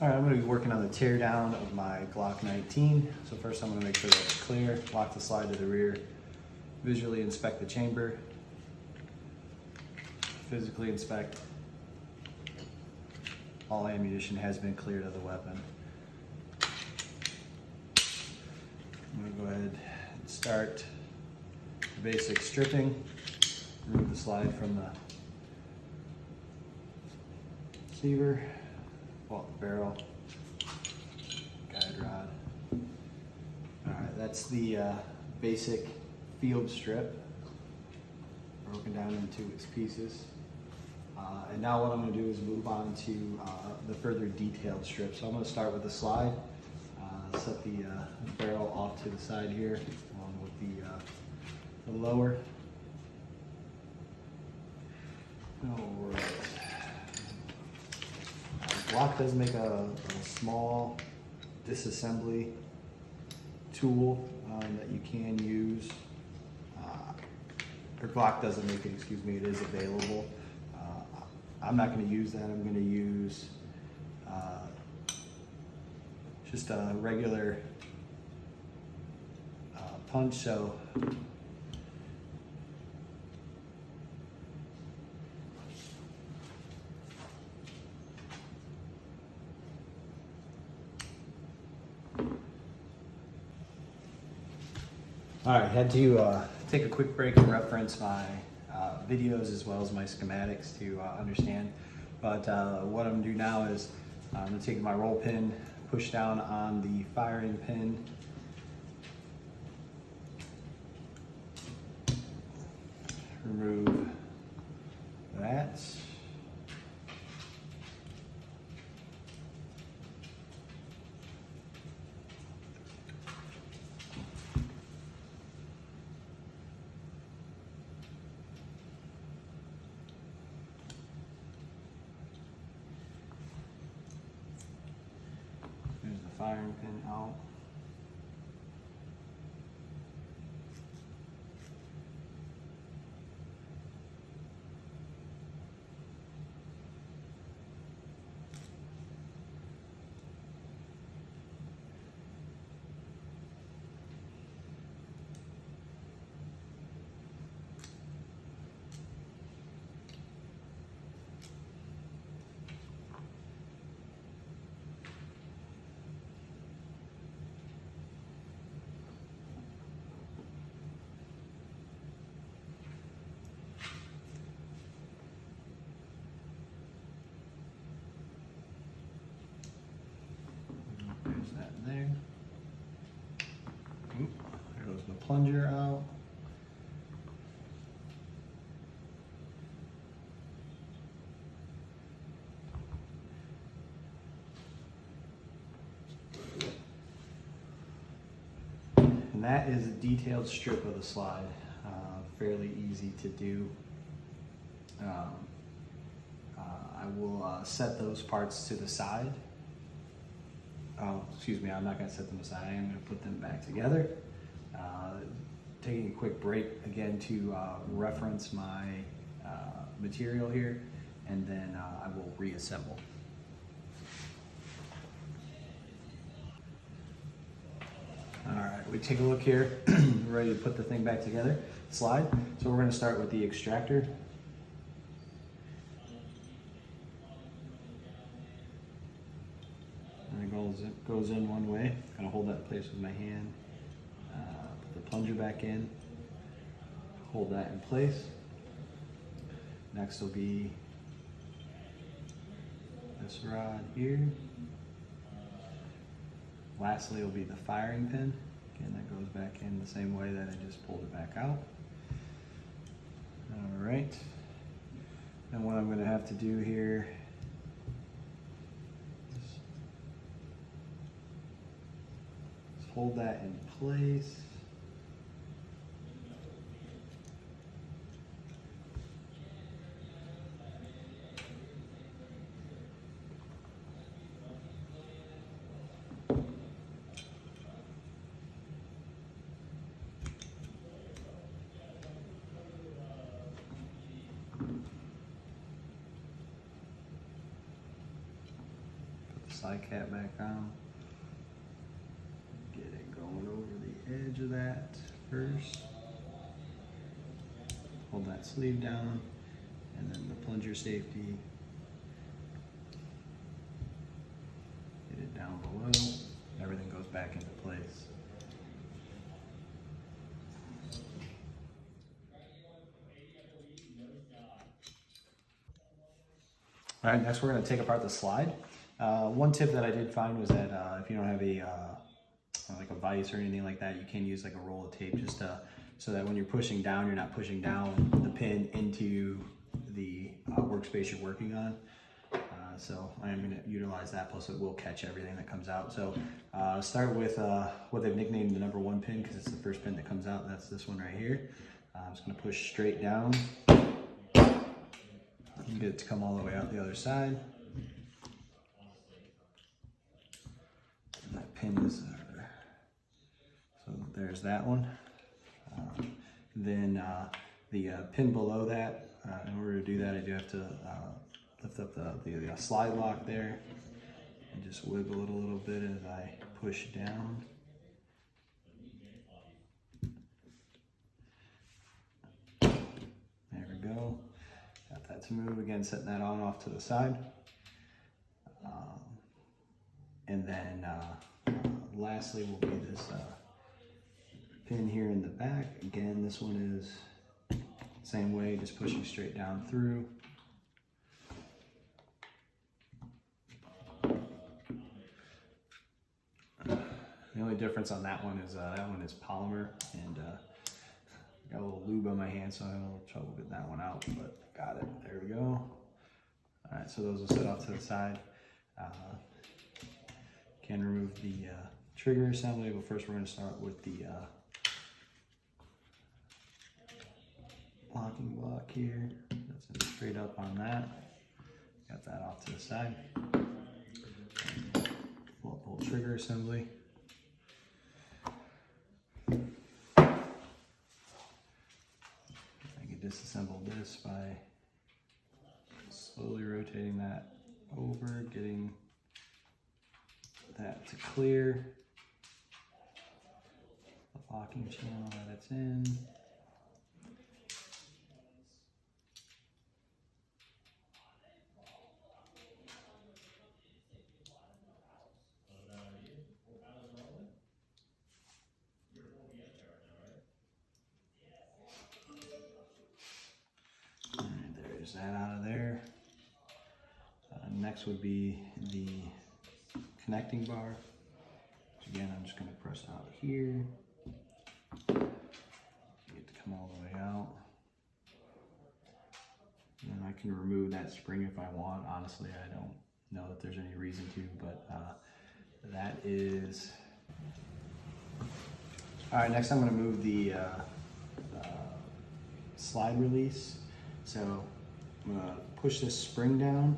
All right, I'm gonna be working on the tear down of my Glock 19. So first I'm gonna make sure that it's clear, lock the slide to the rear, visually inspect the chamber, physically inspect. All ammunition has been cleared of the weapon. I'm gonna go ahead and start the basic stripping. Remove the slide from the receiver, pull out the barrel, guide rod. All right, that's the basic field strip, broken down into its pieces. And now what I'm going to do is move on to the further detailed strip. So I'm going to start with the slide, set the barrel off to the side here, along with the lower. All right. Glock does make a small disassembly tool that you can use. Or Glock doesn't make it, excuse me, it is available. I'm not going to use that. I'm going to use just a regular punch. So all right, had to take a quick break and reference my videos as well as my schematics to understand. But what I'm gonna do now is I'm gonna take my roll pin, push down on the firing pin, remove that. There's the firing pin out. There's that there. Oop, there goes the plunger out. And that is a detailed strip of the slide. Fairly easy to do. I will set those parts to the side. Excuse me, I'm not going to set them aside. I am going to put them back together. Taking a quick break again to reference my material here, and then I will reassemble. All right, we take a look here. We're ready to put the thing back together. Slide. So we're going to start with the extractor. It goes in one way. Kind of hold that in place with my hand. Put the plunger back in. Hold that in place. Next will be this rod here. Lastly will be the firing pin. Again, that goes back in the same way that I just pulled it back out. All right. And what I'm going to have to do here is hold that in place. slide cap back on. Get it going over the edge of that first. Hold that sleeve down, and then the plunger safety. Get it down below. Everything goes back into place. All right, next we're going to take apart the slide. One tip that I did find was that if you don't have a like a vise or anything like that, you can use like a roll of tape just so that when you're pushing down, you're not pushing down the pin into the workspace you're working on. So I am going to utilize that, plus it will catch everything that comes out. So start with what they've nicknamed the #1 pin, because it's the first pin that comes out. That's this one right here. I'm just going to push straight down. Get it to come all the way out the other side. And that pin is there. So there's that one. Then the pin below that, in order to do that, I do have to lift up the slide lock there and just wiggle it a little bit as I push down. There we go. Got that to move. Again, setting that on off to the side. And then lastly will be this pin here in the back. Again, this one is same way, just pushing straight down through. The only difference on that one is polymer, and got a little lube on my hand, so I had a little trouble getting that one out, but got it. There we go. All right, so those will sit off to the side. Can remove the trigger assembly, but first we're going to start with the locking block here. That's straight up on that. Got that off to the side. Pull up the whole trigger assembly. I can disassemble this by slowly rotating that over, getting that to clear the locking channel that it's in. And there's that out of there. Next would be the connecting bar. So again, I'm just going to press out here. Get to come all the way out. And I can remove that spring if I want. Honestly, I don't know that there's any reason to, but that is... All right, next I'm going to move the slide release. So I'm going to push this spring down,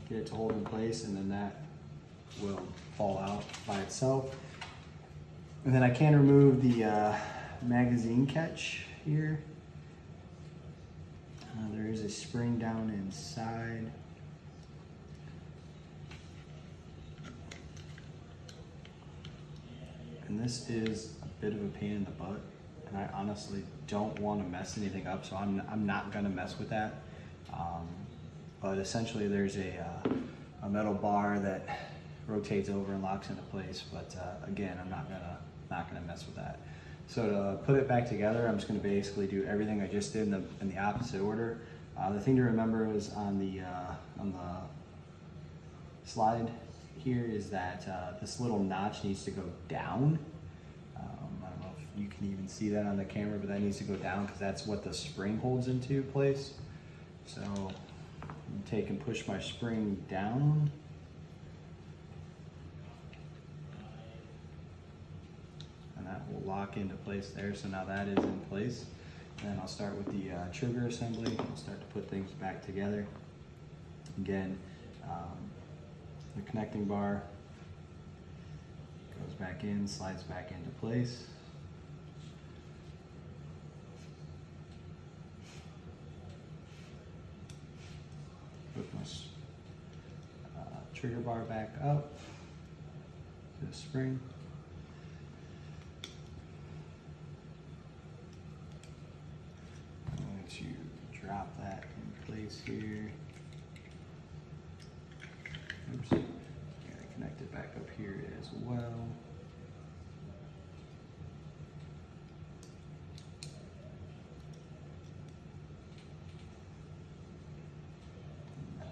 get it to hold in place, and then that will fall out by itself. And then I can remove the magazine catch here. There is a spring down inside. And this is a bit of a pain in the butt, and I honestly don't want to mess anything up, so I'm not going to mess with that. But essentially there's a metal bar that rotates over and locks into place, but again, I'm not gonna mess with that. So to put it back together, I'm just gonna basically do everything I just did in the opposite order. The thing to remember is on the slide here is that this little notch needs to go down. I don't know if you can even see that on the camera, but that needs to go down because that's what the spring holds into place. So I'm take and push my spring down. And that will lock into place there. So now that is in place. And then I'll start with the trigger assembly. I'll start to put things back together. Again, the connecting bar goes back in, slides back into place. Put my trigger bar back up. the spring. I'm going to drop that in place here. Oops. Gotta connect it back up here as well.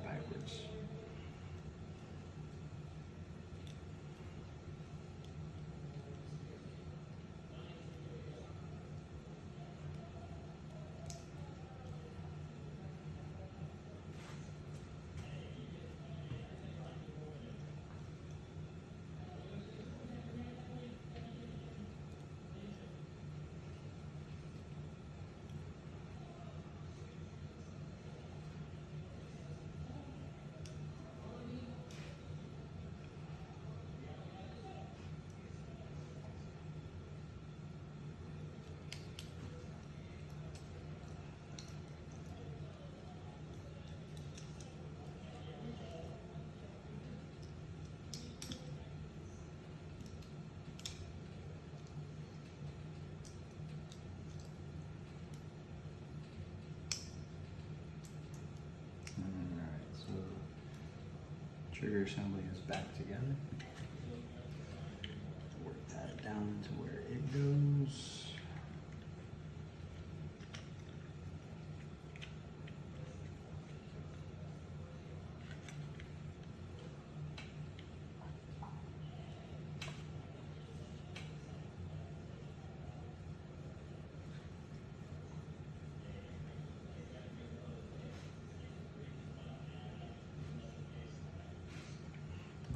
Backwards. Trigger assembly is back together. Work that down to where it goes.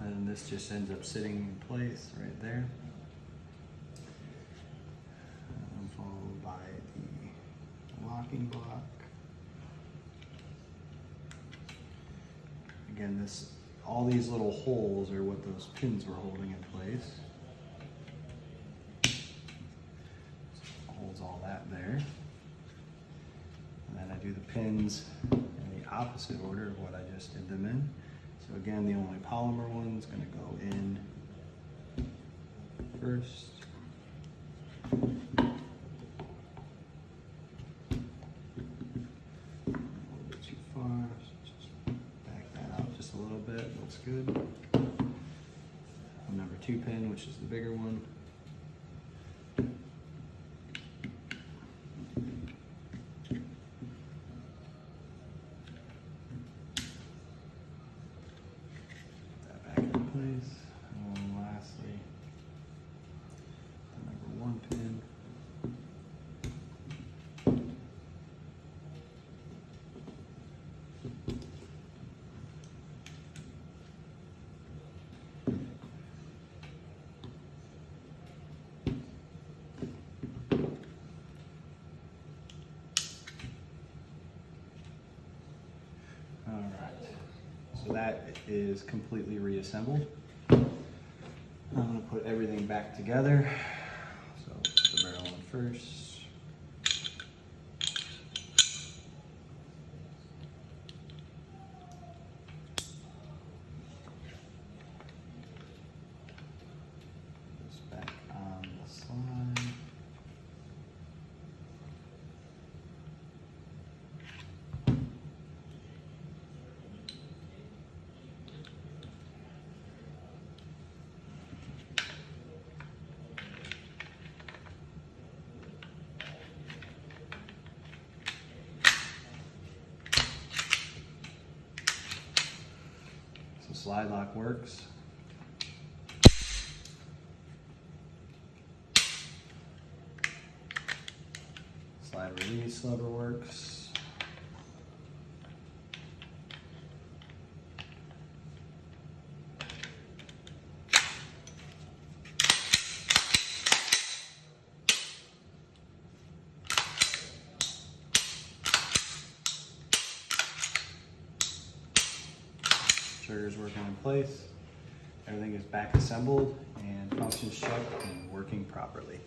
And this just ends up sitting in place right there. Followed by the locking block. Again, all these little holes are what those pins were holding in place. Holds all that there. And then I do the pins in the opposite order of what I just did them in. So again, the only polymer one's going to go in first. A little bit too far, so just back that out just a little bit, looks good. Number 2 pin, which is the bigger one. So that is completely reassembled. I'm going to put everything back together. So put the barrel in first. This back on the slide. Slide lock works. Slide release lever works. Trigger's working in place. Everything is back assembled and functions checked and working properly.